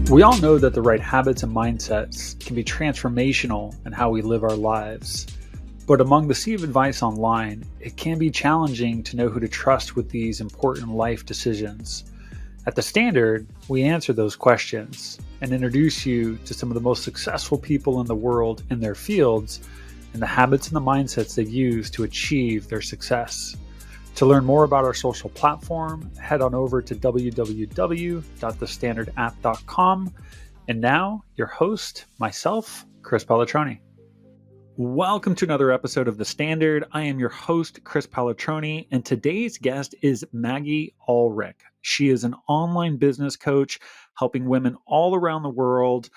We all know that the right habits and mindsets can be transformational in how we live our lives. But among the sea of advice online, it can be challenging to know who to trust with these important life decisions. At The Standard, we answer those questions and introduce you to some of the most successful people in the world in their fields and the habits and the mindsets they've used to achieve their success. To learn more about our social platform, head on over to www.thestandardapp.com. And now, your host, myself, Chris Palatroni. Welcome to another episode of The Standard. I am your host, Chris Palatroni, and today's guest is Maggie Ullrich. She is an online business coach helping women all around the world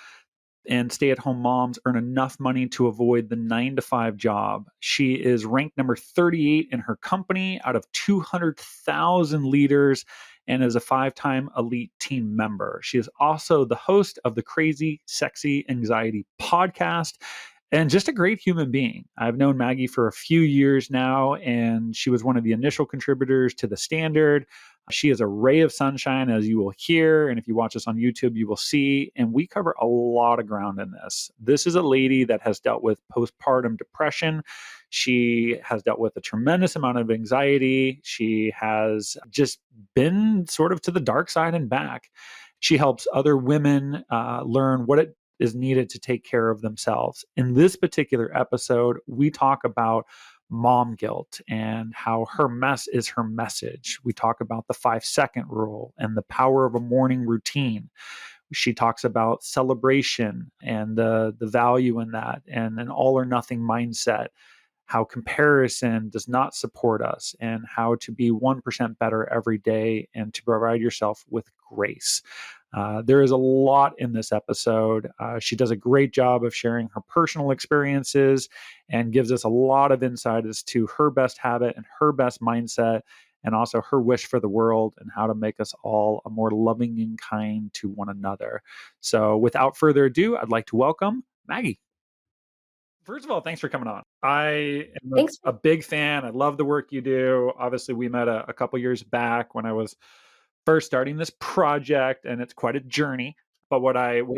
and stay-at-home moms earn enough money to avoid the 9-to-5 job. She is ranked number 38 in her company out of 200,000 leaders and is a 5-time elite team member. She is also the host of the Crazy Sexy Anxiety podcast and just a great human being. I've known Maggie for a few years now, and she was one of the initial contributors to The Standard. She is a ray of sunshine, as you will hear. And if you watch us on YouTube, you will see. And we cover a lot of ground in this. This is a lady that has dealt with postpartum depression. She has dealt with a tremendous amount of anxiety. She has just been sort of to the dark side and back. She helps other women learn what it is needed to take care of themselves. In this particular episode, we talk about mom guilt and how her mess is her message. We talk about the 5-second rule and the power of a morning routine. She talks about celebration and the value in that and an all or nothing mindset, how comparison does not support us, and how to be 1% better every day and to provide yourself with grace. There is a lot in this episode. She does a great job of sharing her personal experiences and gives us a lot of insight as to her best habit and her best mindset, and also her wish for the world and how to make us all a more loving and kind to one another. So without further ado, I'd like to welcome Maggie. First of all, thanks for coming on. I am a big fan. I love the work you do. Obviously, we met a couple years back when I was first starting this project, and it's quite a journey. But what I've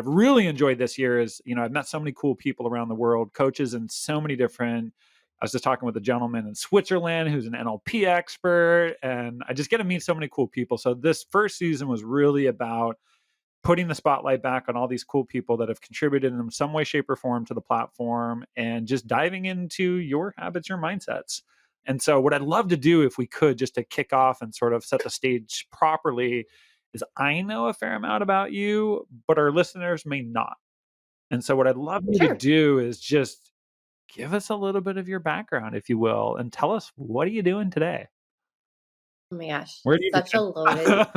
really enjoyed this year is, I've met so many cool people around the world, coaches in so many different. I was just talking with a gentleman in Switzerland who's an NLP expert, and I just get to meet so many cool people. So this first season was really about putting the spotlight back on all these cool people that have contributed in some way, shape, or form to the platform, and just diving into your habits, your mindsets. And so what I'd love to do, if we could, just to kick off and sort of set the stage properly, is I know a fair amount about you, but our listeners may not. And so what I'd love you to do is just give us a little bit of your background, if you will, and tell us, what are you doing today? Oh my gosh, such a loaded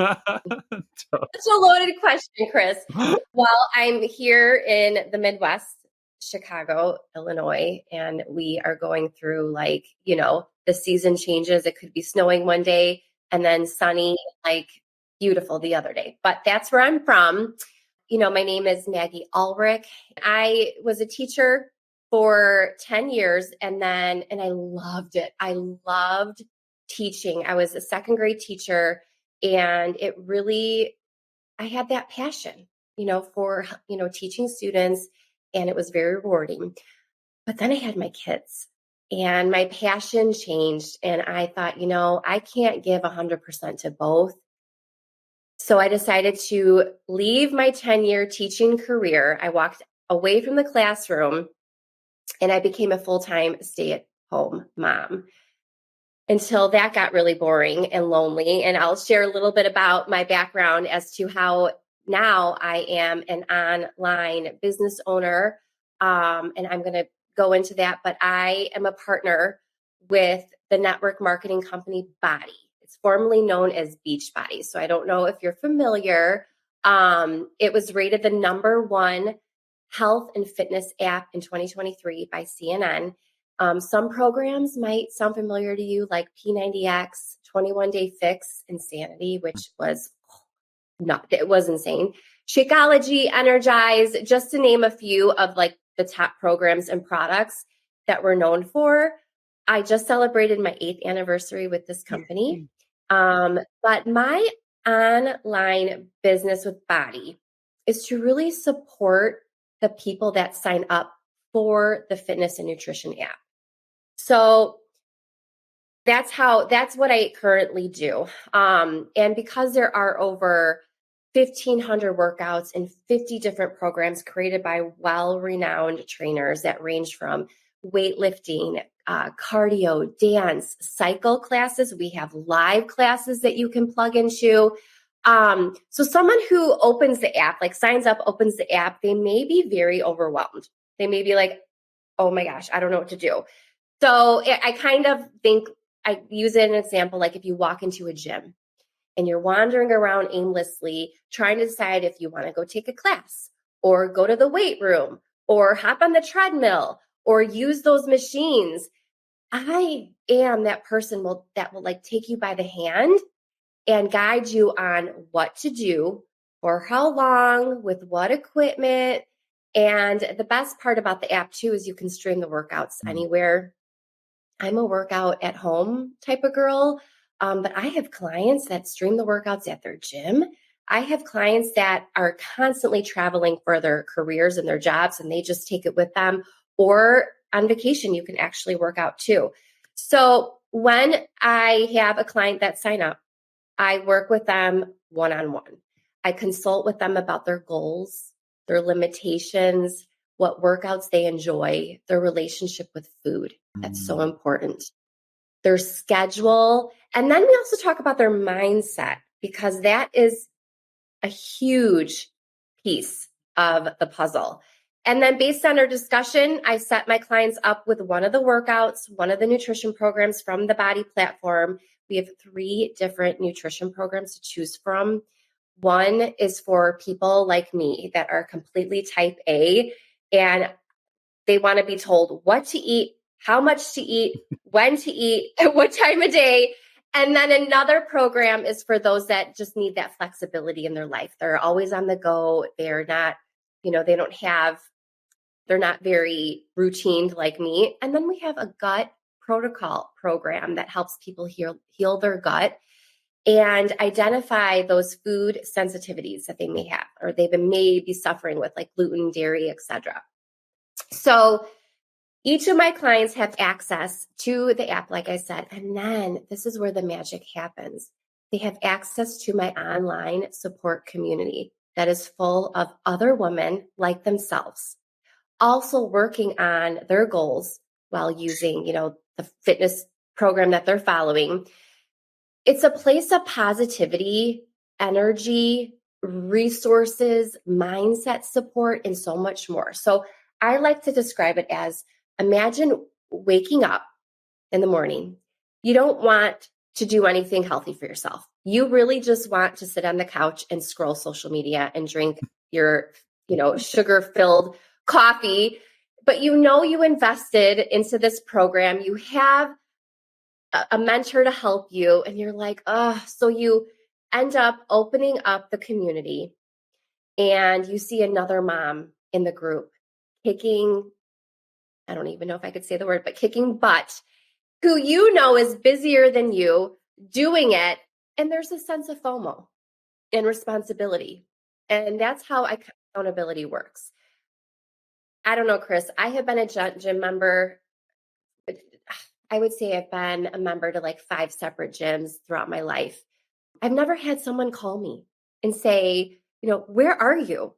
question, Chris. Well, I'm here in the Midwest, Chicago, Illinois, and we are going through the season changes. It could be snowing one day and then sunny, beautiful the other day. But that's where I'm from. My name is Maggie Ullrich. I was a teacher for 10 years and I loved it. I loved teaching. I was a second grade teacher, and I had that passion, for, teaching students, and it was very rewarding. But then I had my kids and my passion changed, and I thought, I can't give 100% to both. So I decided to leave my 10-year teaching career. I walked away from the classroom and I became a full-time stay-at-home mom, until that got really boring and lonely. And I'll share a little bit about my background as to how now I am an online business owner. And I'm going to go into that, but I am a partner with the network marketing company BODi. It's formerly known as Beachbody. So I don't know if you're familiar. It was rated the #1 health and fitness app in 2023 by CNN. Some programs might sound familiar to you, like P90X, 21 Day Fix, Insanity, which was it was insane. Shakeology, Energize, just to name a few of the top programs and products that we're known for. I just celebrated my 8th anniversary with this company. But my online business with BODi is to really support the people that sign up for the fitness and nutrition app. So that's what I currently do. And because there are over 1,500 workouts and 50 different programs created by well-renowned trainers that range from weightlifting, cardio, dance, cycle classes. We have live classes that you can plug into. So someone who opens the app, like signs up, opens the app, they may be very overwhelmed. They may be like, oh my gosh, I don't know what to do. So I kind of think I use it as an example, like if you walk into a gym and you're wandering around aimlessly, trying to decide if you want to go take a class or go to the weight room or hop on the treadmill or use those machines. I am that person that will like take you by the hand and guide you on what to do, for how long, with what equipment. And the best part about the app too is you can stream the workouts anywhere. I'm a workout at home type of girl, but I have clients that stream the workouts at their gym. I have clients that are constantly traveling for their careers and their jobs, and they just take it with them. Or on vacation, you can actually work out too. So when I have a client that sign up, I work with them one-on-one. I consult with them about their goals, their limitations, what workouts they enjoy, their relationship with food. That's so important. Their schedule. And then we also talk about their mindset, because that is a huge piece of the puzzle. And then based on our discussion, I set my clients up with one of the workouts, one of the nutrition programs from the BODi platform. We have 3 different nutrition programs to choose from. One is for people like me that are completely type A, and they want to be told what to eat, how much to eat, when to eat, at what time of day. And then another program is for those that just need that flexibility in their life. They're always on the go. They're not, they're not very routine like me. And then we have a gut protocol program that helps people heal their gut and identify those food sensitivities that they may have, or they may be suffering with, like gluten, dairy, etc. So each of my clients have access to the app, like I said, and then this is where the magic happens. They have access to my online support community that is full of other women like themselves, also working on their goals while using, the fitness program that they're following. It's a place of positivity, energy, resources, mindset support, and so much more. So I like to describe it as, imagine waking up in the morning. You don't want to do anything healthy for yourself. You really just want to sit on the couch and scroll social media and drink your, sugar-filled coffee. But you invested into this program. You have a mentor to help you, and you're like, so you end up opening up the community, and you see another mom in the group kicking, I don't even know if I could say the word, but kicking butt, who is busier than you, doing it. And there's a sense of FOMO and responsibility. And that's how accountability works. I don't know, Chris, I have been a gym member. I would say I've been a member to like 5 separate gyms throughout my life. I've never had someone call me and say, where are you?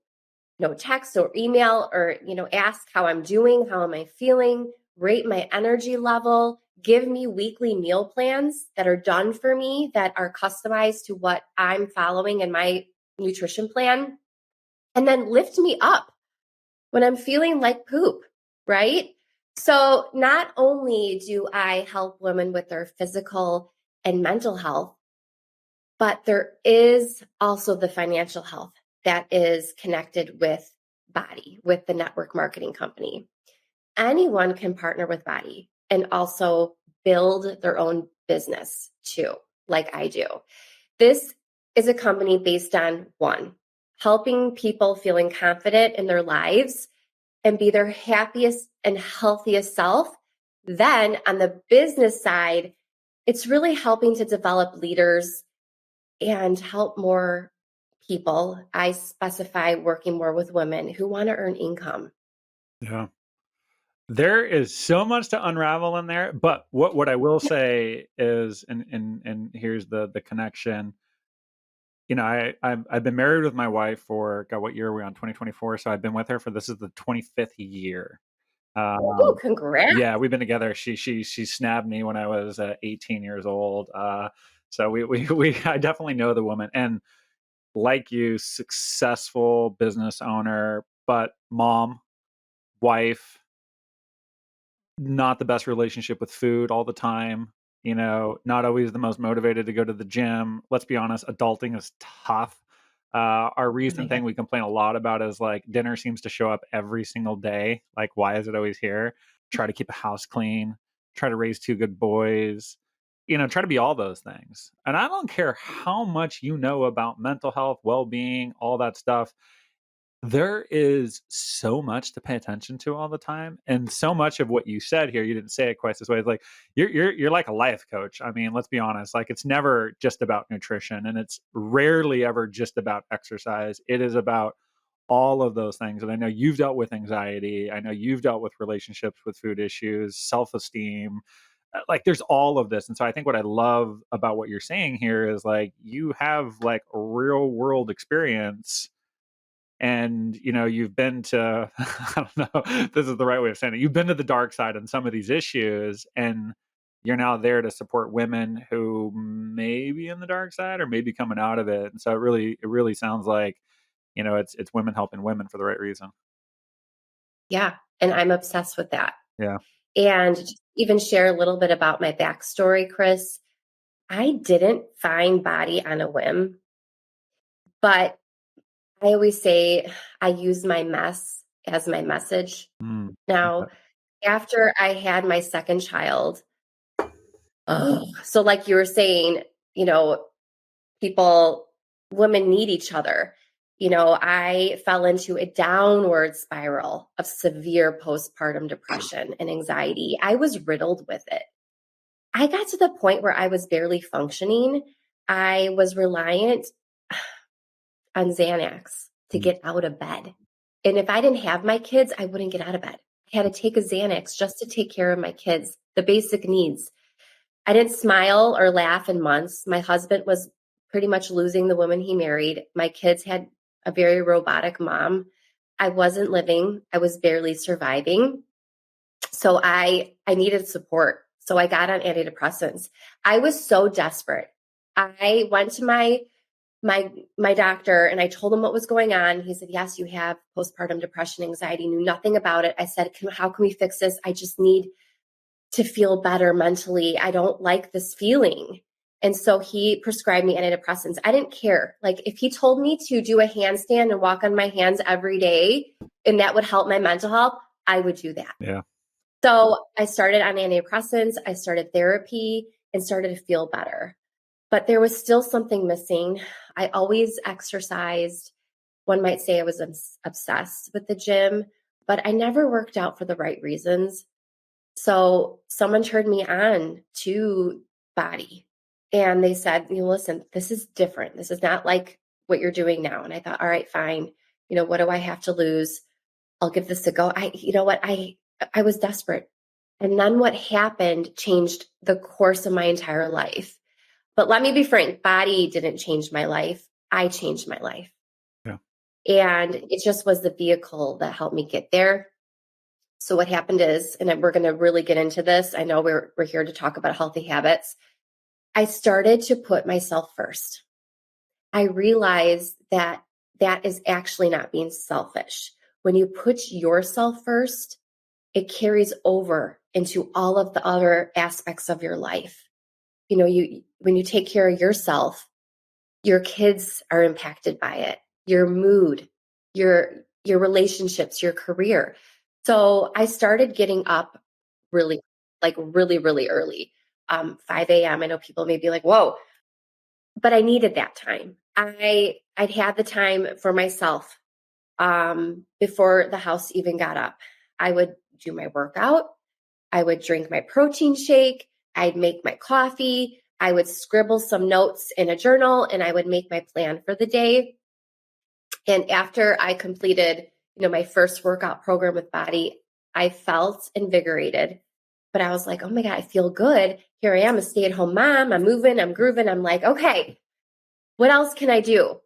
No text or email or, ask how I'm doing, how am I feeling, rate my energy level, give me weekly meal plans that are done for me, that are customized to what I'm following in my nutrition plan, and then lift me up when I'm feeling like poop, right? So not only do I help women with their physical and mental health, but there is also the financial health that is connected with BODi, with the network marketing company. Anyone can partner with BODi and also build their own business too, like I do. This is a company based on 1, helping people feeling confident in their lives and be their happiest and healthiest self. Then on the business side, it's really helping to develop leaders and help more people, I specify working more with women who want to earn income. Yeah. There is so much to unravel in there, but what I will say is, and here's the connection. I've been married with my wife for, God, what year are we on? 2024. So I've been with her for, this is the 25th year. Oh, congrats. Yeah, we've been together. She snabbed me when I was 18 years old. So I definitely know the woman, and like you, successful business owner, but mom, wife, not the best relationship with food all the time, not always the most motivated to go to the gym. Let's be honest, adulting is tough. Our Oh my recent God. thing we complain a lot about is like dinner seems to show up every single day. Like, why is it always here? Try to keep a house clean, try to raise two good boys, try to be all those things. And I don't care how much you know about mental health, well being, all that stuff. There is so much to pay attention to all the time, and so much of what you said here, you didn't say it quite this way. It's like you're like a life coach. I mean, let's be honest. Like, it's never just about nutrition, and it's rarely ever just about exercise. It is about all of those things. And I know you've dealt with anxiety. I know you've dealt with relationships with food issues, self-esteem. Like, there's all of this. And so I think what I love about what you're saying here is like you have like a real world experience, and you've been to I don't know if this is the right way of saying it, you've been to the dark side on some of these issues, and you're now there to support women who may be in the dark side or maybe coming out of it. And so it really sounds like it's women helping women for the right reason. Yeah. And I'm obsessed with that. Yeah. And just even share a little bit about my backstory, Chris. I didn't find BODi on a whim, but I always say I use my mess as my message. Now, Okay. after I had my second child, so like you were saying, you know, people, women need each other. I fell into a downward spiral of severe postpartum depression and anxiety. I was riddled with it. I got to the point where I was barely functioning. I was reliant on Xanax to Mm. get out of bed. And if I didn't have my kids, I wouldn't get out of bed. I had to take a Xanax just to take care of my kids, the basic needs. I didn't smile or laugh in months. My husband was pretty much losing the woman he married. My kids had a very robotic mom. I wasn't living. I was barely surviving. So I needed support. So I got on antidepressants. I was so desperate. I went to my doctor and I told him what was going on. He said, "Yes, you have postpartum depression, anxiety." Knew nothing about it. I said, "How can we fix this? I just need to feel better mentally. I don't like this feeling." And so he prescribed me antidepressants. I didn't care. Like, if he told me to do a handstand and walk on my hands every day and that would help my mental health, I would do that. Yeah. So I started on antidepressants, I started therapy and started to feel better. But there was still something missing. I always exercised. One might say I was obsessed with the gym, but I never worked out for the right reasons. So someone turned me on to BODi, and they said, "Listen, this is different. This is not like what you're doing now." And I thought, all right, fine. What do I have to lose? I'll give this a go. You know what? I was desperate. And then what happened changed the course of my entire life. But let me be frank, BODi didn't change my life. I changed my life. Yeah. And it just was the vehicle that helped me get there. So what happened is, and we're going to really get into this. I know we're here to talk about healthy habits. I started to put myself first. I realized that that is actually not being selfish. When you put yourself first, it carries over into all of the other aspects of your life. When you take care of yourself, your kids are impacted by it, your mood, your relationships, your career. So I started getting up really, like really, really early, 5 a.m. I know people may be like, "Whoa," but I needed that time. I'd had the time for myself before the house even got up. I would do my workout. I would drink my protein shake. I'd make my coffee. I would scribble some notes in a journal and I would make my plan for the day. And after I completed, my first workout program with BODi, I felt invigorated. But I was like, oh my God, I feel good. Here I am, a stay-at-home mom. I'm moving, I'm grooving. I'm like, okay, what else can I do?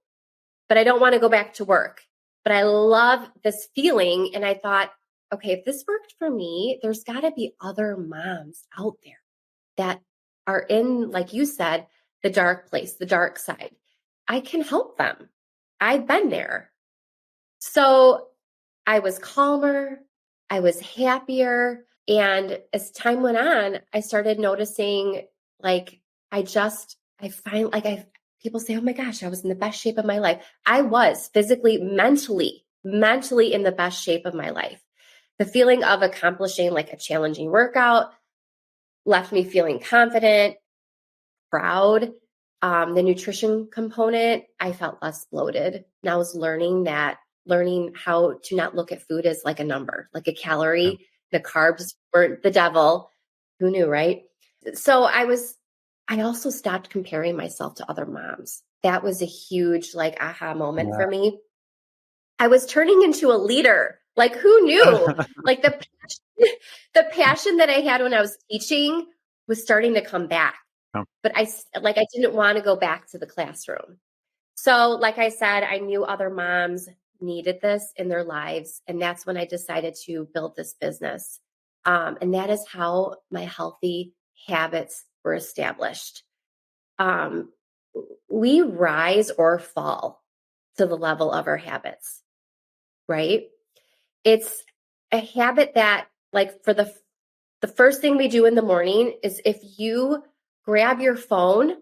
But I don't want to go back to work. But I love this feeling. And I thought, okay, if this worked for me, there's got to be other moms out there that are in, like you said, the dark place, the dark side. I can help them. I've been there. So I was calmer. I was happier. And as time went on, I started noticing like, people say, oh my gosh, I was in the best shape of my life. I was physically, mentally in the best shape of my life. The feeling of accomplishing like a challenging workout left me feeling confident, proud. The nutrition component, I felt less bloated. And I was learning how to not look at food as like a number, like a calorie. Yeah. The carbs weren't the devil. Who knew, right? So I also stopped comparing myself to other moms. That was a huge like aha moment for me. I was turning into a leader. Like who knew? Like the passion that I had when I was teaching was starting to come back. Oh. But I didn't want to go back to the classroom. So like I said, I knew other moms needed this in their lives. And that's when I decided to build this business. And that is how my healthy habits were established. We rise or fall to the level of our habits, right? It's a habit that like for the first thing we do in the morning is if you grab your phone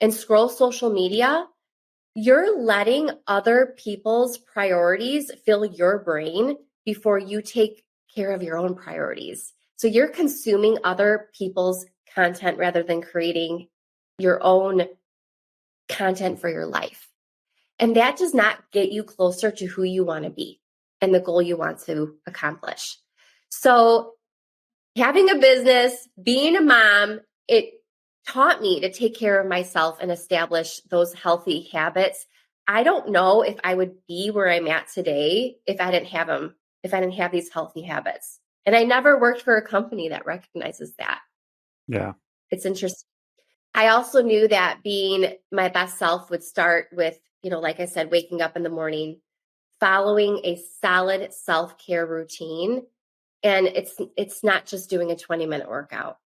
and scroll social media, you're letting other people's priorities fill your brain before you take care of your own priorities. So you're consuming other people's content rather than creating your own content for your life. And that does not get you closer to who you want to be and the goal you want to accomplish. So having a business, being a mom, it taught me to take care of myself and establish those healthy habits. I don't know if I would be where I'm at today if I didn't have them, if I didn't have these healthy habits. And I never worked for a company that recognizes that. Yeah. It's interesting. I also knew that being my best self would start with, like I said, waking up in the morning, following a solid self-care routine. And it's not just doing a 20-minute workout.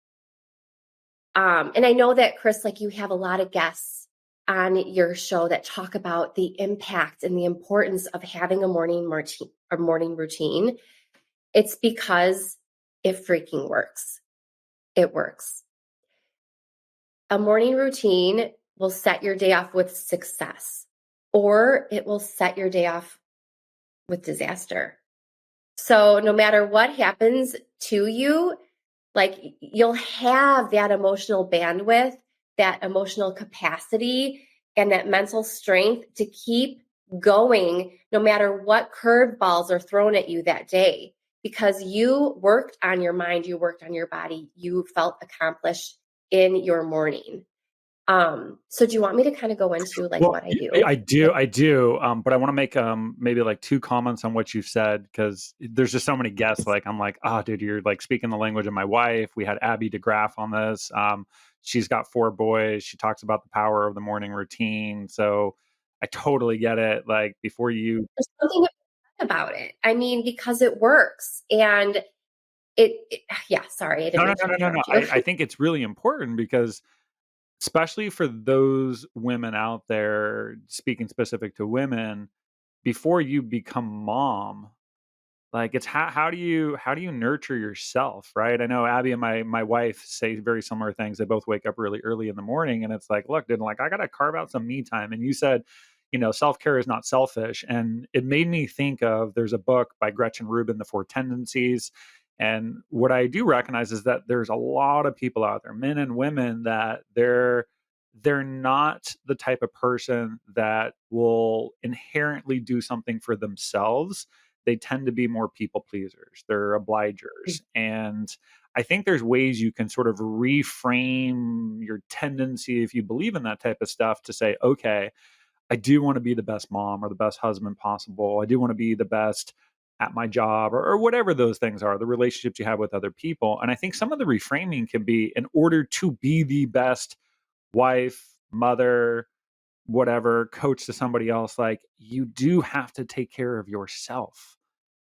And I know that, Chris, like you have a lot of guests on your show that talk about the impact and the importance of having a morning routine. It's because it freaking works. It works. A morning routine will set your day off with success, or it will set your day off with disaster. So no matter what happens to you, like you'll have that emotional bandwidth, that emotional capacity, and that mental strength to keep going no matter what curveballs are thrown at you that day, because you worked on your mind, you worked on your body, you felt accomplished in your morning. So do you want me to kind of go into like what I do? I do. But I want to make maybe like two comments on what you've said, because there's just so many guests. Like I'm like, dude, you're like speaking the language of my wife. We had Abby DeGraff on this. She's got 4 boys. She talks about the power of the morning routine. So I totally get it. Like before you, There's something about it. I mean, because it works, and yeah. Sorry, I didn't mean to interrupt you. I think it's really important because, especially for those women out there, speaking specific to women, before you become mom, like it's how do you nurture yourself, right? I know Abby and my wife say very similar things. They both wake up really early in the morning, and it's like, look, dude, like I gotta carve out some me time. And you said, self-care is not selfish. And it made me think of, there's a book by Gretchen Rubin, The 4 Tendencies. And what I do recognize is that there's a lot of people out there, men and women, that they're not the type of person that will inherently do something for themselves. They tend to be more people pleasers. They're obligers. And I think there's ways you can sort of reframe your tendency, if you believe in that type of stuff, to say, okay, I do want to be the best mom or the best husband possible. I do want to be the best at my job or whatever those things are, the relationships you have with other people. And I think some of the reframing can be in order to be the best wife, mother, whatever, coach to somebody else, like you do have to take care of yourself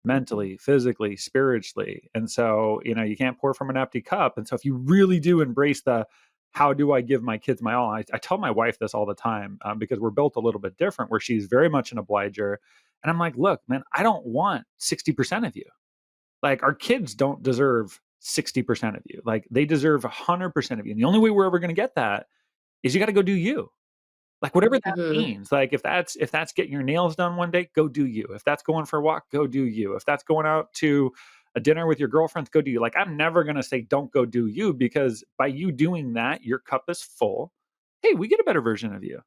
mentally, physically, spiritually. And so, you can't pour from an empty cup. And so if you really do embrace the how do I give my kids my all? I tell my wife this all the time because we're built a little bit different where she's very much an obliger. And I'm like, look, man, I don't want 60% of you. Like our kids don't deserve 60% of you. Like they deserve 100% of you. And the only way we're ever going to get that is you got to go do you. Like whatever that Mhm. means. Like if that's getting your nails done one day, go do you. If that's going for a walk, go do you. If that's going out to a dinner with your girlfriends, go do you. Like I'm never going to say don't go do you because by you doing that, your cup is full. Hey, we get a better version of you.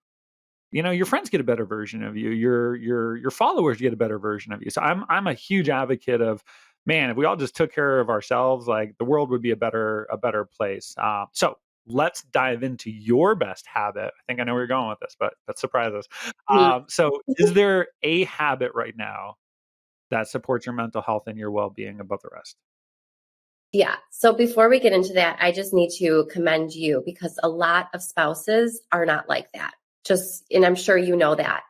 Your friends get a better version of you. Your followers get a better version of you. So I'm a huge advocate of, man, if we all just took care of ourselves, like the world would be a better place. So let's dive into your best habit. I think I know where you're going with this, but surprise us. Mhm. So is there a habit right now that supports your mental health and your well-being above the rest? Yeah. So before we get into that, I just need to commend you because a lot of spouses are not like that. And I'm sure you know that.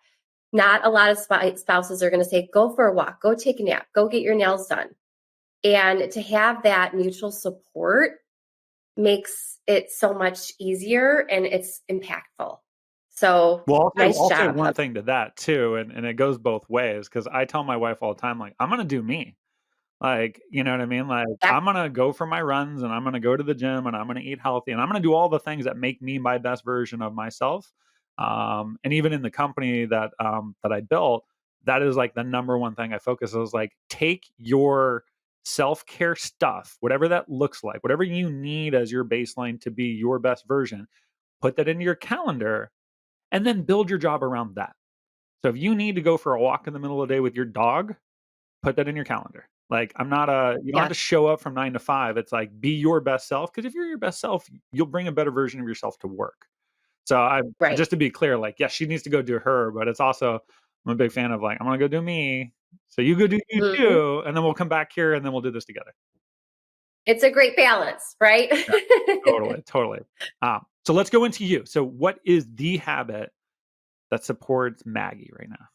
Not a lot of spouses are going to say, go for a walk, go take a nap, go get your nails done. And to have that mutual support makes it so much easier and it's impactful. So Well, nice I'll say job. one thing to that too, and it goes both ways because I tell my wife all the time, like, I'm gonna do me. Like, you know what I mean? Like, That, I'm gonna go for my runs and I'm gonna go to the gym and I'm gonna eat healthy and I'm gonna do all the things that make me my best version of myself. And even in the company that I built, that is like the number one thing I focus on is like take your self-care stuff, whatever that looks like, whatever you need as your baseline to be your best version, put that into your calendar and then build your job around that. So if you need to go for a walk in the middle of the day with your dog, put that in your calendar. Like, I'm not a you don't have yeah, to show up from 9 to 5. It's like, be your best self. Because if you're your best self, you'll bring a better version of yourself to work. So right. just to be clear, like, yes, she needs to go do her, but it's also I'm a big fan of like, I'm gonna go do me. So you go do you Mhm. too, and then we'll come back here and then we'll do this together. It's a great balance, right? Yeah, totally, totally. So let's go into you. So what is the habit that supports Maggie right now?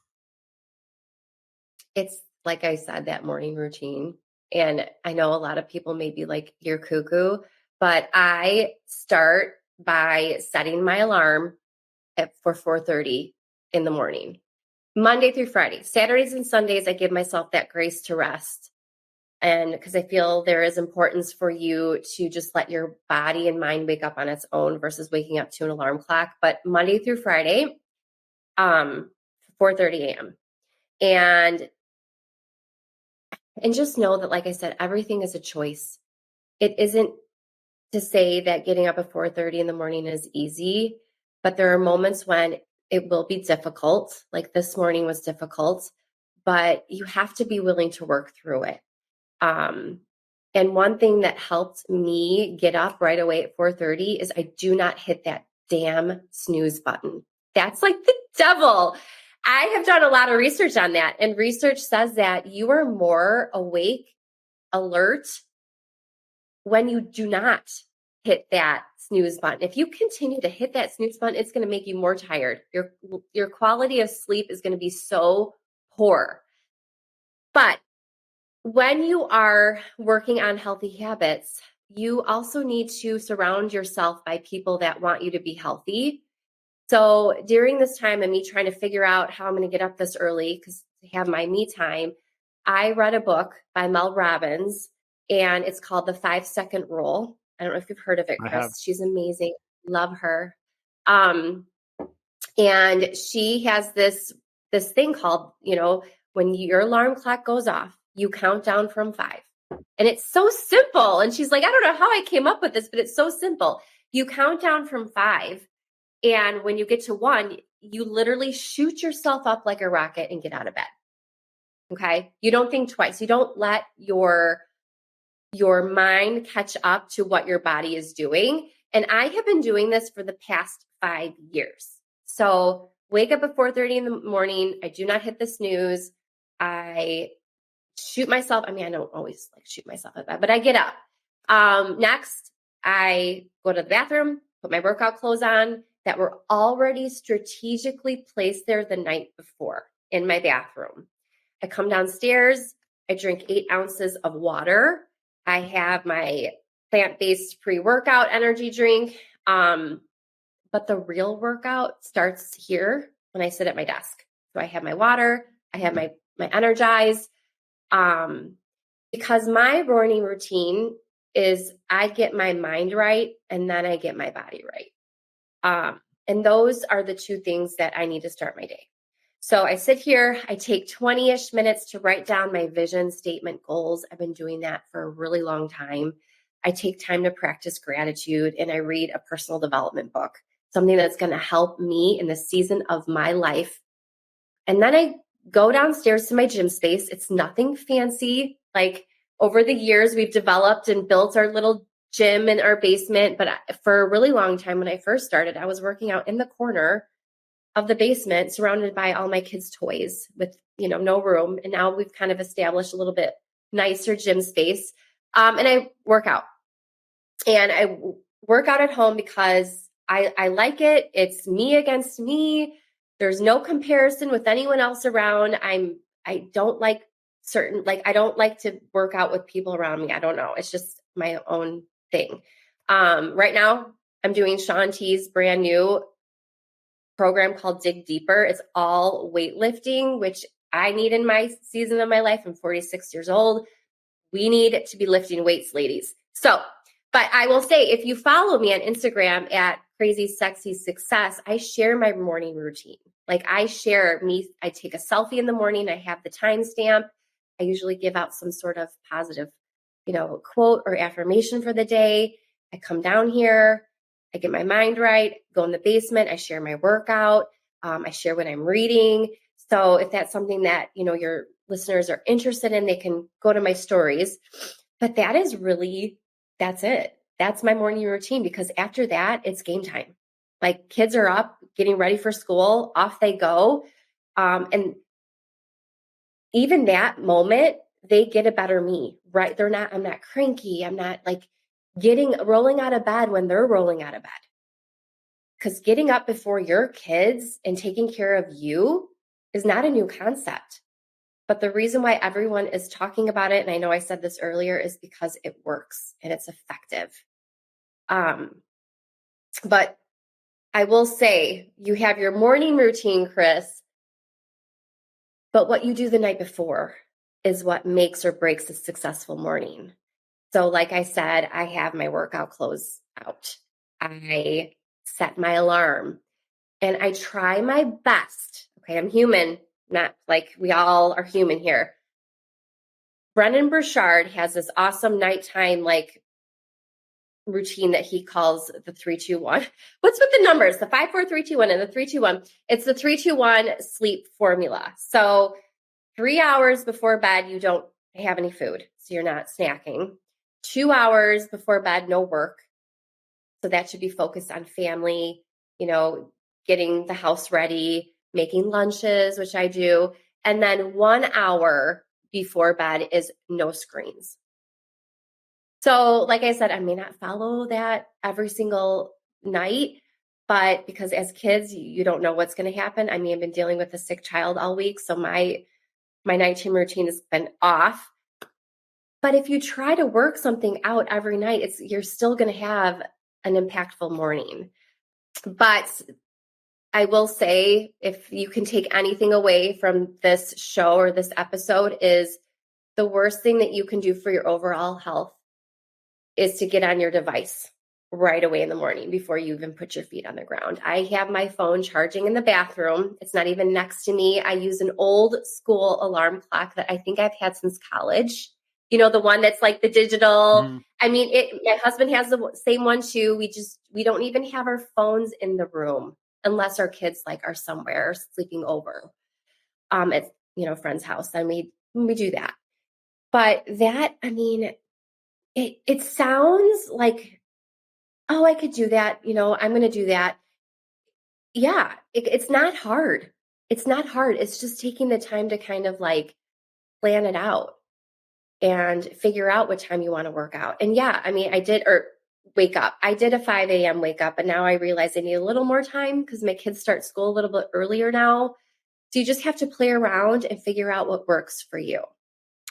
It's like I said, that morning routine. And I know a lot of people may be like, you're cuckoo, but I start by setting my alarm for 4:30 in the morning, Monday through Friday. Saturdays and Sundays, I give myself that grace to rest. And because I feel there is importance for you to just let your body and mind wake up on its own versus waking up to an alarm clock. But Monday through Friday, 4:30 a.m. And just know that, like I said, everything is a choice. It isn't to say that getting up at 4:30 in the morning is easy, but there are moments when it will be difficult. Like this morning was difficult, but you have to be willing to work through it. Um, and one thing that helped me get up right away at 4:30 is I do not hit that damn snooze button. That's like the devil. I have done a lot of research on that, and research says that you are more awake, alert when you do not hit that snooze button. If you continue to hit that snooze button, it's going to make you more tired. Your quality of sleep is going to be so poor. But when you are working on healthy habits, you also need to surround yourself by people that want you to be healthy. So during this time and me trying to figure out how I'm going to get up this early because to have my me time, I read a book by Mel Robbins and it's called The 5 Second Rule. I don't know if you've heard of it, I have Chris. She's amazing. Love her. Um, and she has this thing called, when your alarm clock goes off, you count down from 5. And it's so simple. And she's like, I don't know how I came up with this, but it's so simple. You count down from 5. And when you get to 1, you literally shoot yourself up like a rocket and get out of bed. Okay. You don't think twice. You don't let your mind catch up to what your body is doing. And I have been doing this for the past 5 years. So wake up at 4:30 in the morning. I do not hit the snooze. I shoot myself. I mean, I don't always like shoot myself at bed, but I get up. Next, I go to the bathroom, put my workout clothes on that were already strategically placed there the night before in my bathroom. I come downstairs. I drink 8 ounces of water. I have my plant-based pre-workout energy drink. But the real workout starts here when I sit at my desk. So I have my water, I have my Energize. Because my morning routine is I get my mind right and then I get my body right. And those are the 2 things that I need to start my day. So I sit here, I take 20-ish minutes to write down my vision statement goals. I've been doing that for a really long time. I take time to practice gratitude and I read a personal development book, something that's going to help me in the season of my life. And then I go downstairs to my gym space. It's nothing fancy. Like over the years, we've developed and built our little gym in our basement. But for a really long time, when I first started, I was working out in the corner of the basement, surrounded by all my kids' toys with, no room. And now we've kind of established a little bit nicer gym space. And I work out. And I work out at home because I like it. It's me against me. There's no comparison with anyone else around. I don't like I don't like to work out with people around me. I don't know. It's just my own thing. Right now I'm doing Shaun T's brand new program called Dig Deeper. It's all weightlifting, which I need in my season of my life. I'm 46 years old. We need to be lifting weights, ladies. So, but I will say, if you follow me on Instagram at Crazy Sexy Success, I share my morning routine. Like I take a selfie in the morning. I have the timestamp. I usually give out some sort of positive, quote or affirmation for the day. I come down here. I get my mind right, go in the basement. I share my workout. I share what I'm reading. So if that's something that, your listeners are interested in, they can go to my stories. But that's it. That's my morning routine, because after that, it's game time. Like kids are up, getting ready for school, off they go. And even that moment, they get a better me, right? I'm not cranky. I'm not like rolling out of bed when they're rolling out of bed. Because getting up before your kids and taking care of you is not a new concept. But the reason why everyone is talking about it, and I know I said this earlier, is because it works and it's effective. But I will say, you have your morning routine, Chris, but what you do the night before is what makes or breaks a successful morning. So like I said, I have my workout clothes out. I set my alarm and I try my best. Okay, I'm human, not like we all are human here. Brendan Burchard has this awesome nighttime routine that he calls the 3-2-1. What's with the numbers? The 5-4-3-2-1 and the 3-2-1. It's the 3-2-1 sleep formula. So 3 hours before bed, you don't have any food, so you're not snacking. 2 hours before bed, no work. So that should be focused on family, getting the house ready, making lunches, which I do. And then 1 hour before bed is no screens. So like I said, I may not follow that every single night, but because as kids, you don't know what's going to happen. I may have been dealing with a sick child all week. So my nighttime routine has been off. But if you try to work something out every night, you're still going to have an impactful morning. But I will say, if you can take anything away from this show or this episode, is the worst thing that you can do for your overall health is to get on your device right away in the morning before you even put your feet on the ground. I have my phone charging in the bathroom. It's not even next to me. I use an old school alarm clock that I think I've had since college. The one that's like the digital. Mm. I mean, my husband has the same one too. We don't even have our phones in the room unless our kids are somewhere sleeping over at, friend's house. Then we do that. But that, I mean, it sounds like, oh, I could do that. I'm going to do that. yeah, it's not hard. It's not hard. It's just taking the time to kind of like plan it out and figure out what time you want to work out. And yeah, I mean, wake up. I did a 5 a.m. wake up, and now I realize I need a little more time because my kids start school a little bit earlier now. So you just have to play around and figure out what works for you.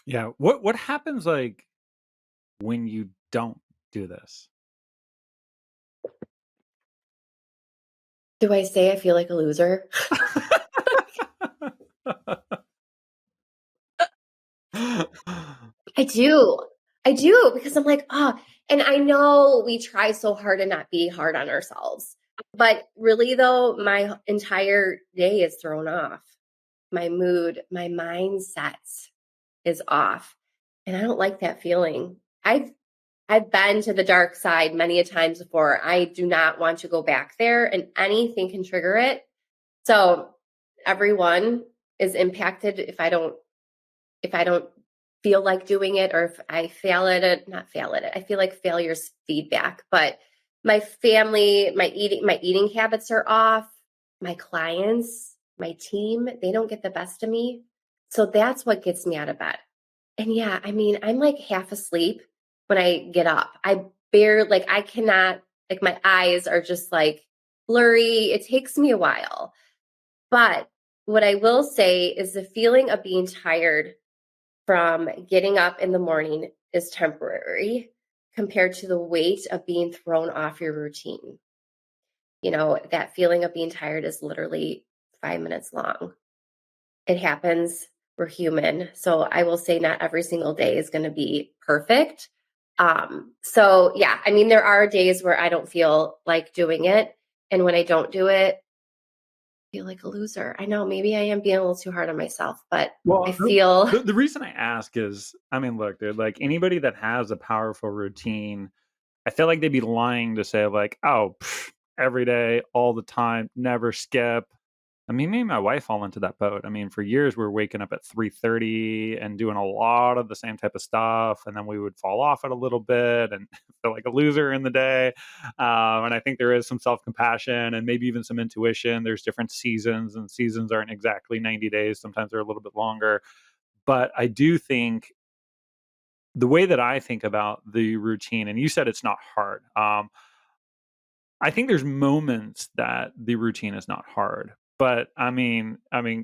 Yeah. What happens like when you don't do this? Do I say I feel like a loser? I do. I do because I'm like, and I know we try so hard to not be hard on ourselves. But really, though, my entire day is thrown off. My mood, my mindset is off. And I don't like that feeling. I've been to the dark side many a times before. I do not want to go back there, and anything can trigger it. So everyone is impacted if I don't feel like doing it, or if I fail at it, not fail at it. I feel like failure's feedback, but my family, my eating habits are off. My clients, my team, they don't get the best of me. So that's what gets me out of bed. And yeah, I mean, I'm like half asleep when I get up. I cannot, like my eyes are just like blurry. It takes me a while. But what I will say is the feeling of being tired from getting up in the morning is temporary compared to the weight of being thrown off your routine. That feeling of being tired is literally 5 minutes long. It happens. We're human. So I will say not every single day is going to be perfect. So yeah, I mean, there are days where I don't feel like doing it. And when I don't do it, I feel like a loser. I know maybe I am being a little too hard on myself, but I Well, feel the reason I ask is, I mean, look, dude, like anybody that has a powerful routine, I feel like they'd be lying to say like, oh, every day, all the time, never skip. I mean, me and my wife fall into that boat. I mean, for years we were waking up at 3:30 and doing a lot of the same type of stuff, and then we would fall off it a little bit and feel like a loser in the day. And I think there is some self compassion and maybe even some intuition. There's different seasons, and seasons aren't exactly 90 days. Sometimes they're a little bit longer. But I do think the way that I think about the routine, and you said it's not hard. I think there's moments that the routine is not hard. But I mean,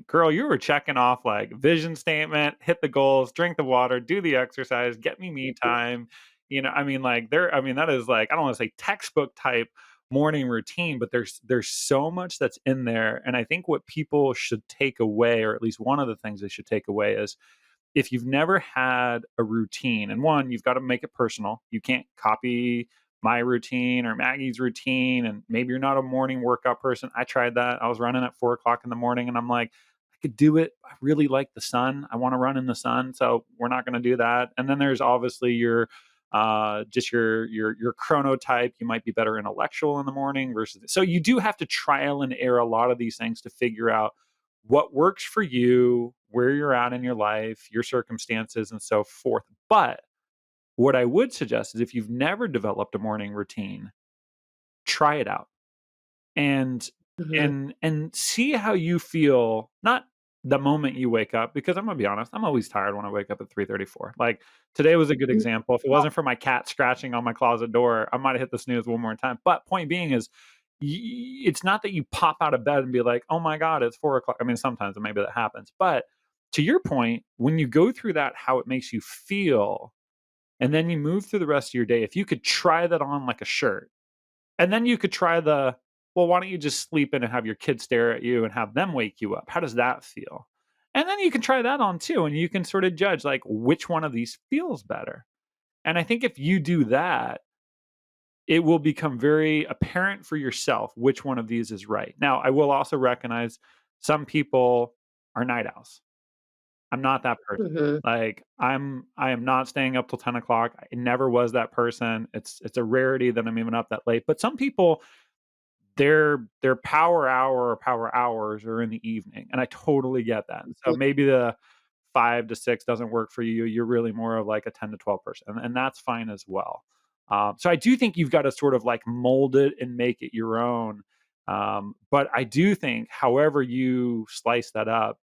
girl, you were checking off like vision statement, hit the goals, drink the water, do the exercise, get me time. I mean, like I mean, that is like, I don't want to say textbook type morning routine, but there's so much that's in there. And I think what people should take away, or at least one of the things they should take away is if you've never had a routine, and one, you've got to make it personal. You can't copy my routine or Maggie's routine. And maybe you're not a morning workout person. I tried that. I was running at 4 o'clock in the morning and I'm like, I could do it. I really like the sun. I want to run in the sun. So we're not going to do that. And then there's obviously your just your chronotype. You might be better intellectual in the morning versus, so you do have to trial and error a lot of these things to figure out what works for you, where you're at in your life, your circumstances, and so forth. But what I would suggest is if you've never developed a morning routine, try it out and Mhm. and see how you feel, not the moment you wake up, because I'm gonna be honest, I'm always tired when I wake up at 3:34. Like today was a good example. If it wasn't for my cat scratching on my closet door, I might have hit the snooze one more time. But point being is it's not that you pop out of bed and be like, oh my God, it's 4 o'clock. I mean, sometimes maybe that happens. But to your point, when you go through that, how it makes you feel, and then you move through the rest of your day, if you could try that on like a shirt, and then you could try well, why don't you just sleep in and have your kids stare at you and have them wake you up? How does that feel? And then you can try that on too, and you can sort of judge like which one of these feels better. And I think if you do that, it will become very apparent for yourself which one of these is right. Now, I will also recognize some people are night owls. I'm not that person. Mhm. Like I am not staying up till 10 o'clock. I never was that person. It's a rarity that I'm even up that late. But some people, their power hour or power hours are in the evening. And I totally get that. So maybe the 5 to 6 doesn't work for you. You're really more of like a 10 to 12 person. And that's fine as well. So I do think you've got to sort of like mold it and make it your own. But I do think, however you slice that up,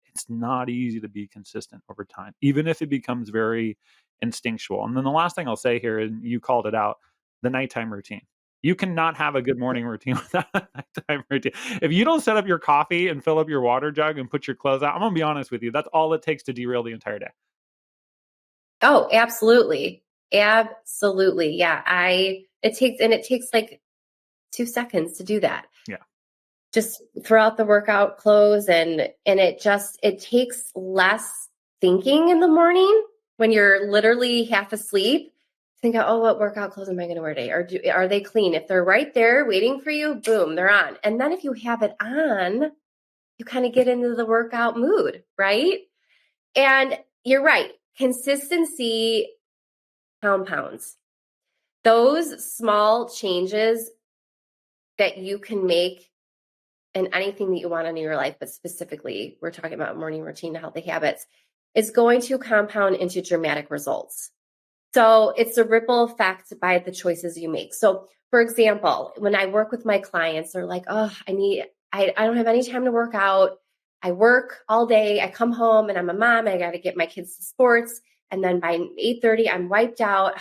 it's not easy to be consistent over time, even if it becomes very instinctual. And then the last thing I'll say here, and you called it out, the nighttime routine. You cannot have a good morning routine without a nighttime routine. If you don't set up your coffee and fill up your water jug and put your clothes out, I'm gonna be honest with you, that's all it takes to derail the entire day. Oh, absolutely. Absolutely. Yeah. It takes like 2 seconds to do that. Yeah. Just throw out the workout clothes and it takes less thinking in the morning when you're literally half asleep. Think, oh, what workout clothes am I going to wear today? Or are they clean? If they're right there waiting for you, boom, they're on. And then if you have it on, you kind of get into the workout mood, right? And you're right. Consistency compounds. Those small changes that you can make in anything that you want in your life, but specifically, we're talking about morning routine and healthy habits, is going to compound into dramatic results. So it's a ripple effect by the choices you make. So for example, when I work with my clients, they're like, oh, I don't have any time to work out. I work all day. I come home and I'm a mom. I got to get my kids to sports. And then by 8:30, I'm wiped out.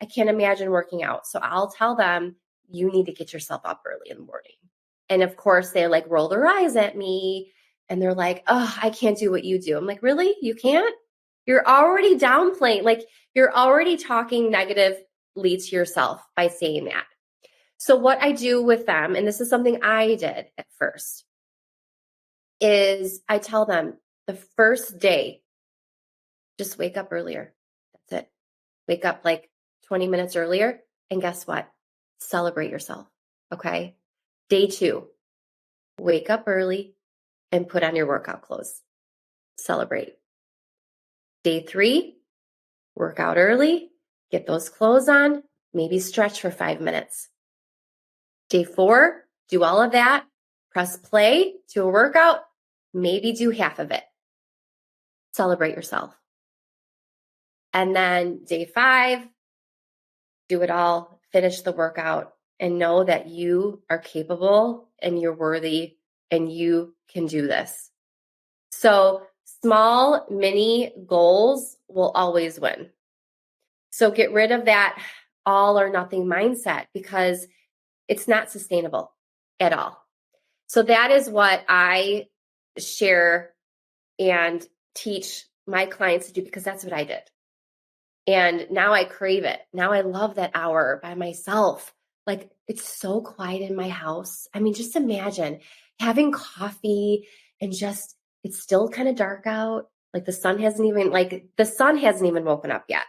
I can't imagine working out. So I'll tell them, you need to get yourself up early in the morning. And of course, they like roll their eyes at me and they're like, oh, I can't do what you do. I'm like, really? You can't? You're already downplaying, like you're already talking negatively to yourself by saying that. So what I do with them, and this is something I did at first, is I tell them the first day, just wake up earlier. That's it. Wake up like 20 minutes earlier. And guess what? Celebrate yourself. Okay. Day 2, wake up early and put on your workout clothes. Celebrate. Day 3, work out early, get those clothes on, maybe stretch for 5 minutes. Day 4, do all of that, press play to a workout, maybe do half of it. Celebrate yourself. And then day 5, do it all, finish the workout, and know that you are capable and you're worthy and you can do this. So small, mini goals will always win. So get rid of that all or nothing mindset because it's not sustainable at all. So that is what I share and teach my clients to do because that's what I did. And now I crave it. Now I love that hour by myself. Like it's so quiet in my house. I mean, just imagine having coffee and just, it's still kind of dark out. Like the sun hasn't even woken up yet.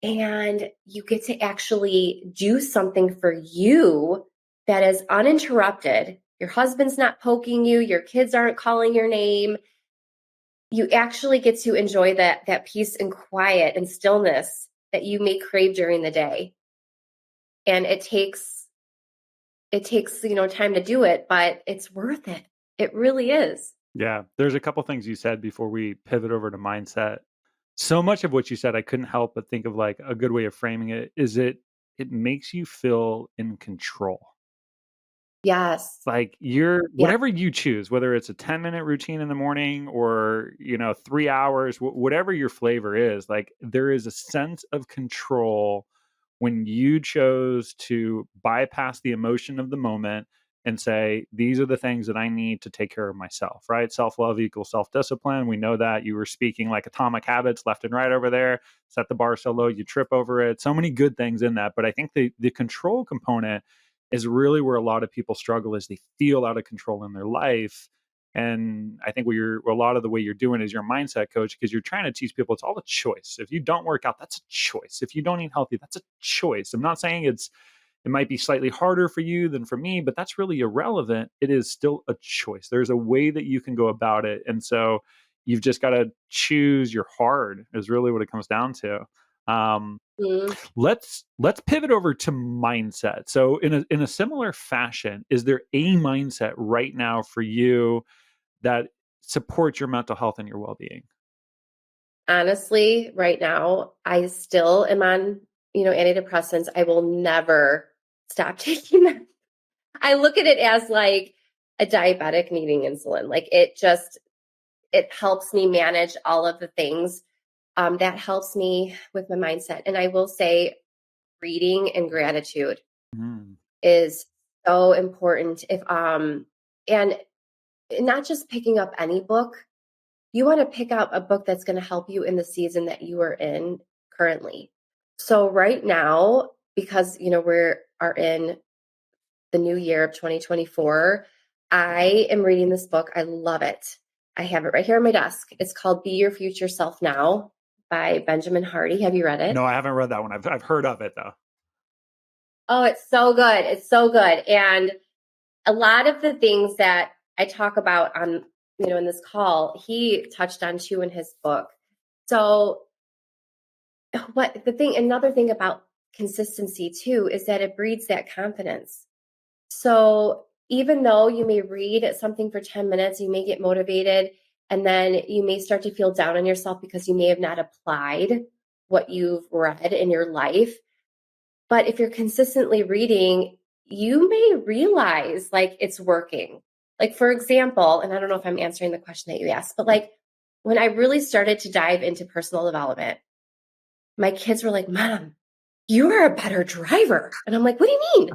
And you get to actually do something for you that is uninterrupted. Your husband's not poking you. Your kids aren't calling your name. You actually get to enjoy that peace and quiet and stillness that you may crave during the day. And it takes, time to do it, but it's worth it. It really is. Yeah. There's a couple things you said before we pivot over to mindset. So much of what you said, I couldn't help but think of like a good way of framing it is it makes you feel in control. Yes. Like Yeah. whatever you choose, whether it's a 10-minute routine in the morning or, 3 hours, whatever your flavor is, like there is a sense of control when you chose to bypass the emotion of the moment and say, these are the things that I need to take care of myself, right? Self-love equals self-discipline. We know that. You were speaking like atomic habits left and right over there. Set the bar so low, you trip over it. So many good things in that. But I think the control component is really where a lot of people struggle is they feel out of control in their life. And I think a lot of the way you're doing is you're a mindset coach because you're trying to teach people it's all a choice. If you don't work out, that's a choice. If you don't eat healthy, that's a choice. I'm not saying it might be slightly harder for you than for me, but that's really irrelevant. It is still a choice. There's a way that you can go about it. And so you've just got to choose your hard is really what it comes down to. Mm. Let's pivot over to mindset. So in a similar fashion, is there a mindset right now for you that supports your mental health and your well-being? Honestly, right now, I still am on, antidepressants. I will never stop taking them. I look at it as like a diabetic needing insulin. Like it helps me manage all of the things that helps me with my mindset. And I will say, reading and gratitude Mm. is so important. If and not just picking up any book, you want to pick up a book that's going to help you in the season that you are in currently. So right now, because we are in the new year of 2024, I am reading this book. I love it. I have it right here on my desk. It's called Be Your Future Self Now by Benjamin Hardy. Have you read it? No, I haven't read that one. I've heard of it though. Oh, it's so good. It's so good. And a lot of the things that I talk about on, in this call, he touched on too in his book. So another thing about consistency too, is that it breeds that confidence. So even though you may read something for 10 minutes, you may get motivated, and then you may start to feel down on yourself because you may have not applied what you've read in your life. But if you're consistently reading, you may realize like it's working. Like, for example, and I don't know if I'm answering the question that you asked, but like when I really started to dive into personal development, my kids were like, Mom, you are a better driver. And I'm like, what do you mean?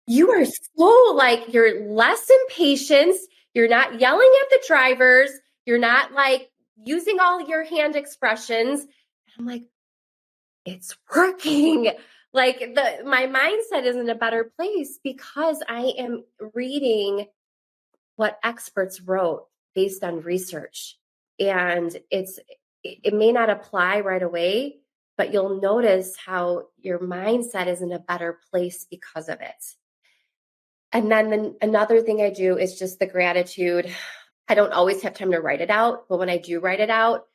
You are so like, you're less impatient. You're not yelling at the drivers. You're not like using all your hand expressions. And I'm like, it's working. Like my mindset is in a better place because I am reading what experts wrote based on research. And it may not apply right away, but you'll notice how your mindset is in a better place because of it. And then another thing I do is just the gratitude. I don't always have time to write it out, but when I do write it out,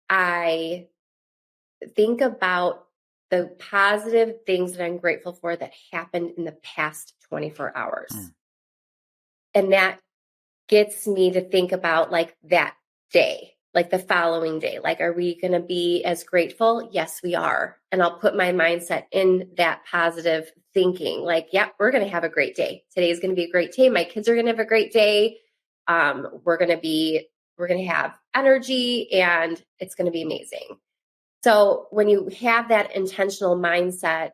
I think about the positive things that I'm grateful for that happened in the past 24 hours. Mm. And that gets me to think about like that day, like the following day. Like, are we going to be as grateful? Yes, we are. And I'll put my mindset in that positive thinking. Like, yeah, we're going to have a great day. Today is going to be a great day. My kids are going to have a great day. We're going to have energy and it's going to be amazing. So when you have that intentional mindset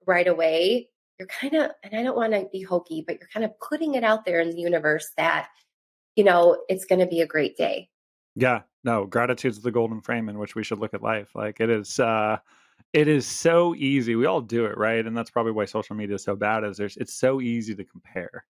right away, you're kind of, and I don't want to be hokey, but you're kind of putting it out there in the universe that, it's going to be a great day. Yeah, no, gratitude's the golden frame in which we should look at life. Like it is so easy. We all do it, right? And that's probably why social media is so bad is it's so easy to compare.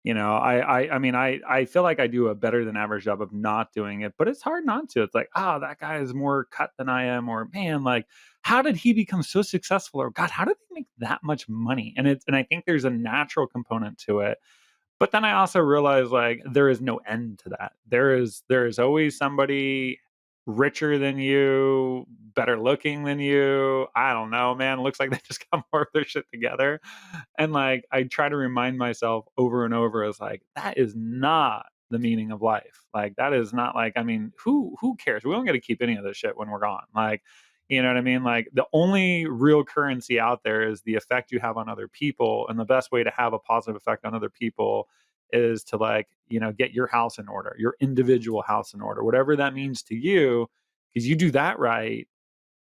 I mean, I feel like I do a better than average job of not doing it, but it's hard not to. It's like, oh, that guy is more cut than I am, or man, like, how did he become so successful? Or God, how did they make that much money? And I think there's a natural component to it. But then I also realize like there is no end to that. There is always somebody richer than you, better looking than you. I don't know, man. Looks like they just got more of their shit together. And like I try to remind myself over and over as like that is not the meaning of life. Like that is not like I mean, who cares? We don't get to keep any of this shit when we're gone. Like you know what I mean? Like the only real currency out there is the effect you have on other people. And the best way to have a positive effect on other people is to like, get your house in order, your individual house in order, whatever that means to you, because you do that right.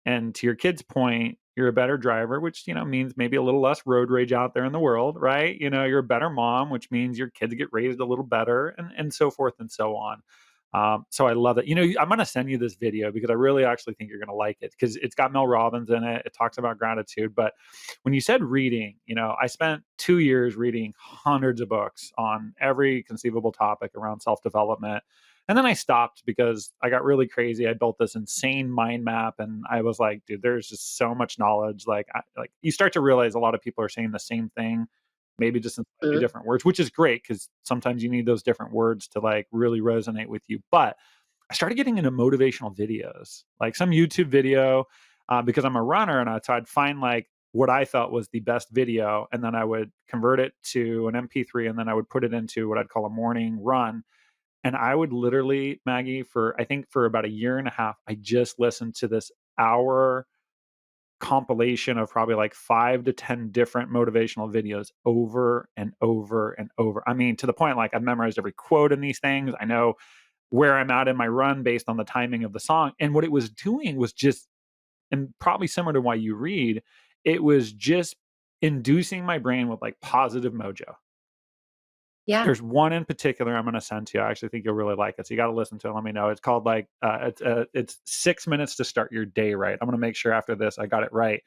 And to your kid's point, you're a better driver, which, means maybe a little less road rage out there in the world, right? You're a better mom, which means your kids get raised a little better and so forth and so on. So I love it. I'm going to send you this video because I really actually think you're going to like it because it's got Mel Robbins in it. It talks about gratitude. But when you said reading, I spent 2 years reading hundreds of books on every conceivable topic around self-development. And then I stopped because I got really crazy. I built this insane mind map and I was like, dude, there's just so much knowledge. Like you start to realize a lot of people are saying the same thing, maybe just in slightly Mhm. different words, which is great because sometimes you need those different words to like really resonate with you. But I started getting into motivational videos, like some YouTube video, because I'm a runner so I'd find like what I thought was the best video. And then I would convert it to an MP3 and then I would put it into what I'd call a morning run. And I would literally, Maggie, I think for about a year and a half, I just listened to this hour compilation of probably like 5 to 10 different motivational videos over and over and over. I mean, to the point like I've memorized every quote in these things. I know where I'm at in my run based on the timing of the song. And what it was doing was just, and probably similar to why you read, it was just inducing my brain with like positive mojo. Yeah. There's one in particular I'm gonna send to you. I actually think you'll really like it, so you gotta listen to it, let me know. It's called, like, it's 6 minutes to start your day right. I'm gonna make sure after this I got it right.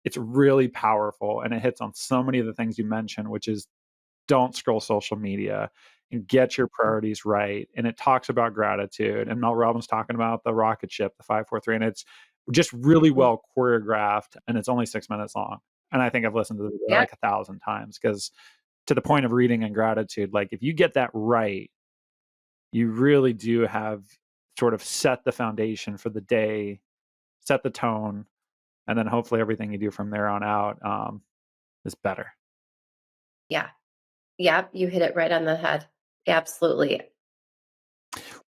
It's really powerful, and it hits on so many of the things you mentioned, which is don't scroll social media and get your priorities right, and it talks about gratitude, and Mel Robbins talking about the rocket ship, the 543, and it's just really Mhm. well choreographed, and it's only 6 minutes long, and I think I've listened to the video, Yeah. like, 1,000 times because to the point of reading and gratitude, like if you get that right, you really do have sort of set the foundation for the day, set the tone, and then hopefully everything you do from there on out is better. Yeah. Yep. You hit it right on the head. Absolutely.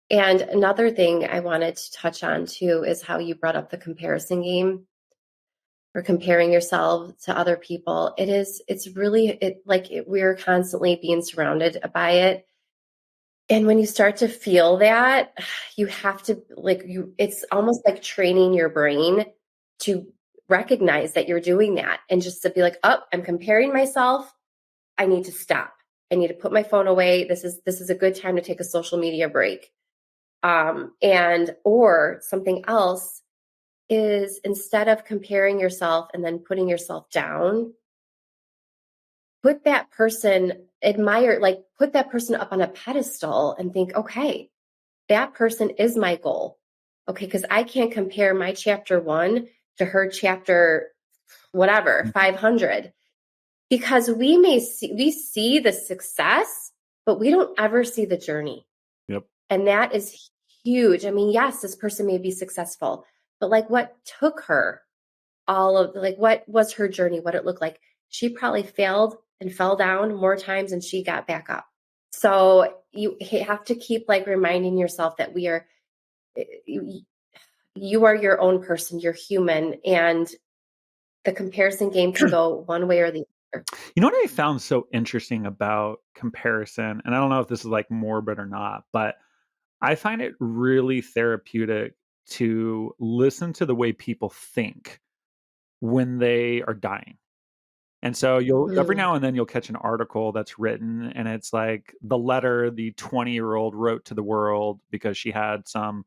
And another thing I wanted to touch on too is how you brought up the comparison game or comparing yourself to other people. It's really, we're constantly being surrounded by it. And when you start to feel that, you have to it's almost like training your brain to recognize that you're doing that and just to be like, oh, I'm comparing myself. I need to stop. I need to put my phone away. This is a good time to take a social media break. And or something else is instead of comparing yourself and then putting yourself down, put that person, put that person up on a pedestal and think, okay, that person is my goal. Okay, because I can't compare my chapter 1 to her chapter whatever, Mhm. 500, because we see the success, but we don't ever see the journey. Yep. And that is huge. I mean, yes, this person may be successful, but like what took her all of like what was her journey, what it looked like. She probably failed and fell down more times than she got back up. So you have to keep like reminding yourself that you, you are your own person, you're human, and the comparison game can go one way or the other. You know what I found so interesting about comparison, and I don't know if this is like morbid or not, but I find it really therapeutic to listen to the way people think when they are dying. And so you'll every Mm, now and then you'll catch an article that's written and it's like the letter the 20-year-old wrote to the world because she had some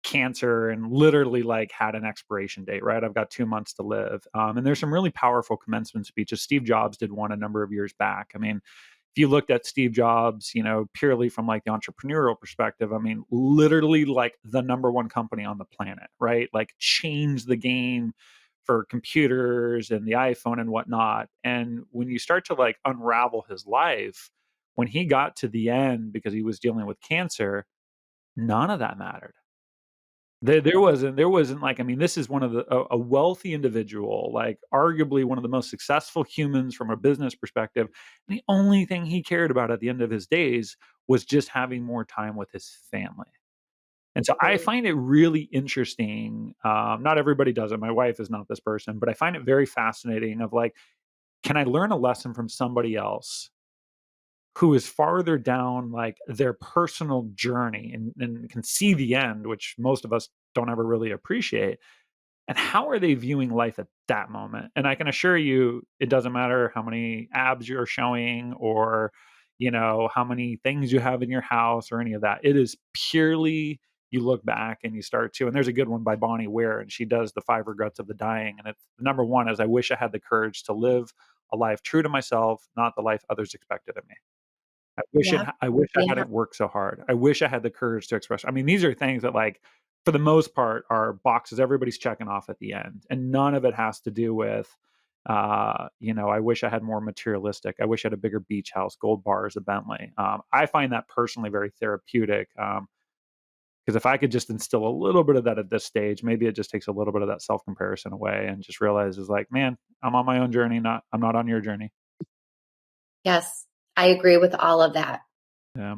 cancer and literally like had an expiration date, right? I've got 2 months to live. And there's some really powerful commencement speeches. Steve Jobs did one a number of years back. I mean, if you looked at Steve Jobs, purely from like the entrepreneurial perspective, I mean, literally like the number one company on the planet, right? Like changed the game for computers and the iPhone and whatnot. And when you start to like unravel his life, when he got to the end because he was dealing with cancer, none of that mattered. There wasn't like, I mean, this is one of a wealthy individual, like arguably one of the most successful humans from a business perspective. And the only thing he cared about at the end of his days was just having more time with his family. And so I mm, find it really interesting. Not everybody does it. My wife is not this person, but I find it very fascinating of like, can I learn a lesson from somebody else who is farther down like their personal journey and can see the end, which most of us don't ever really appreciate. And how are they viewing life at that moment? And I can assure you, it doesn't matter how many abs you're showing or, how many things you have in your house or any of that. It is purely you look back and you start to, and there's a good one by Bonnie Ware, and she does the 5 regrets of the dying. And it's number one is I wish I had the courage to live a life true to myself, not the life others expected of me. yeah, I wish I yeah, hadn't worked so hard. I wish I had the courage to express. I mean, these are things that, like, for the most part, are boxes everybody's checking off at the end, and none of it has to do with, I wish I had more materialistic. I wish I had a bigger beach house, gold bars, a Bentley. I find that personally very therapeutic. Because if I could just instill a little bit of that at this stage, maybe it just takes a little bit of that self comparison away, and just realizes like, man, I'm on my own journey. I'm not on your journey. yes, I agree with all of that. Yeah.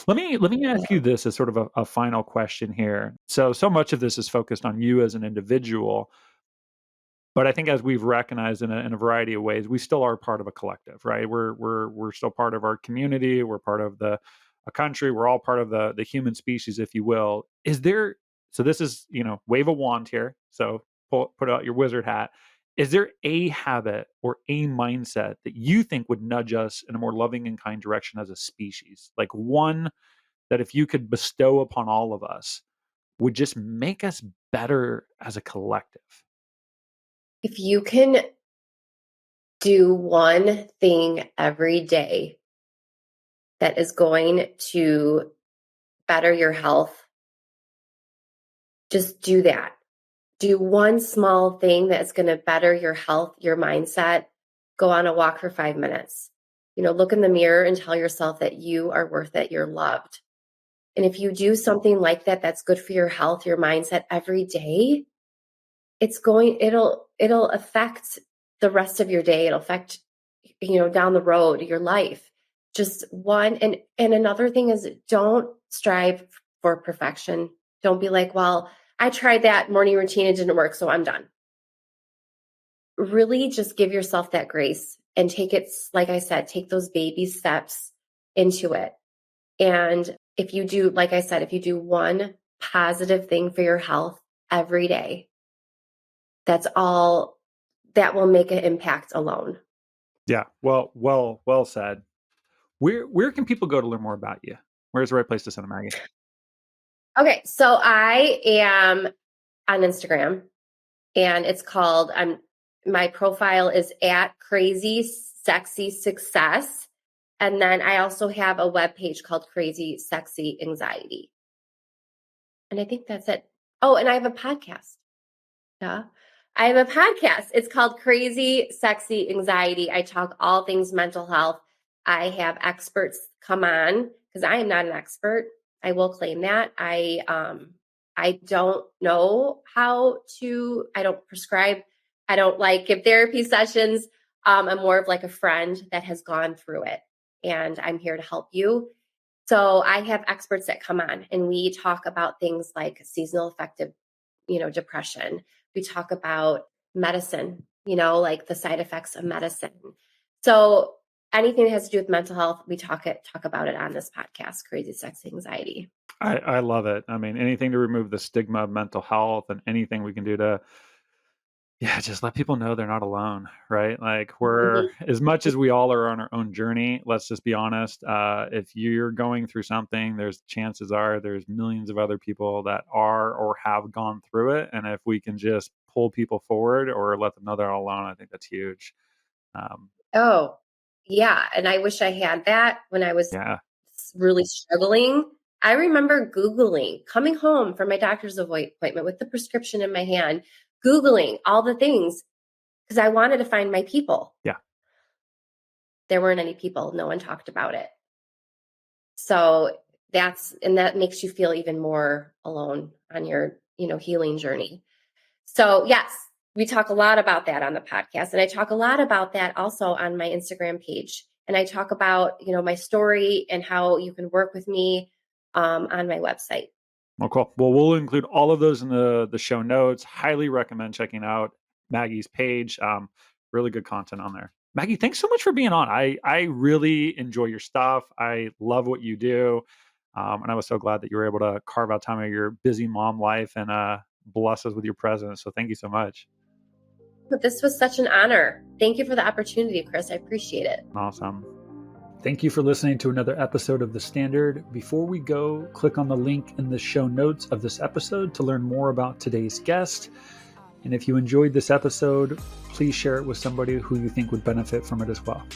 Let me ask you this as sort of a final question here. So much of this is focused on you as an individual. But I think as we've recognized in a variety of ways, we still are part of a collective, right? We're still part of our community. We're part of a country. We're all part of the human species, if you will. Is there? So this is, wave a wand here. So put out your wizard hat. Is there a habit or a mindset that you think would nudge us in a more loving and kind direction as a species? Like one that if you could bestow upon all of us would just make us better as a collective. If you can do one thing every day that is going to better your health, just do that. Do one small thing that's going to better your health, your mindset. Go on a walk for 5 minutes. Look in the mirror and tell yourself that you are worth it, you're loved. And if you do something like that, that's good for your health, your mindset every day, it'll affect the rest of your day. It'll affect, down the road, your life. Just one. And another thing is, don't strive for perfection. Don't be like, well, I tried that morning routine, it didn't work, so I'm done. Really just give yourself that grace and take it, like I said, take those baby steps into it. And if you do, like I said, if you do one positive thing for your health every day, that's all that will make an impact alone. Yeah. Well said. Where can people go to learn more about you? Where's the right place to send them, Maggie? Okay. So I am on Instagram and it's called, my profile is at Crazy Sexy Success. And then I also have a webpage called Crazy Sexy Anxiety. And I think that's it. Oh, and I have a podcast. Yeah. I have a podcast. It's called Crazy Sexy Anxiety. I talk all things mental health. I have experts come on because I am not an expert. I will claim that. I don't know I don't prescribe. I don't give therapy sessions. I'm more of like a friend that has gone through it, and I'm here to help you. So I have experts that come on and we talk about things like seasonal affective, depression. We talk about medicine, like the side effects of medicine. So anything that has to do with mental health, we talk about it on this podcast, Crazy Sexy Anxiety. I love it. I mean, anything to remove the stigma of mental health and anything we can do to, just let people know they're not alone, right? Like we're, as much as we all are on our own journey, let's just be honest. If you're going through something, there's chances are there's millions of other people that are or have gone through it. And if we can just pull people forward or let them know they're not alone, I think that's huge. Oh, yeah. And I wish I had that when I was really struggling. I remember Googling, coming home from my doctor's appointment with the prescription in my hand, Googling all the things because I wanted to find my people. Yeah. There weren't any people. No one talked about it. So that makes you feel even more alone on your, healing journey. So yes, we talk a lot about that on the podcast. And I talk a lot about that also on my Instagram page. And I talk about, my story and how you can work with me on my website. Well, cool. Well, we'll include all of those in the show notes. Highly recommend checking out Maggie's page. Really good content on there. Maggie, thanks so much for being on. I really enjoy your stuff. I love what you do. And I was so glad that you were able to carve out time of your busy mom life and bless us with your presence. So thank you so much. This was such an honor. Thank you for the opportunity, Chris. I appreciate it. Awesome. Thank you for listening to another episode of The Standard. Before we go, click on the link in the show notes of this episode to learn more about today's guest. And if you enjoyed this episode, please share it with somebody who you think would benefit from it as well.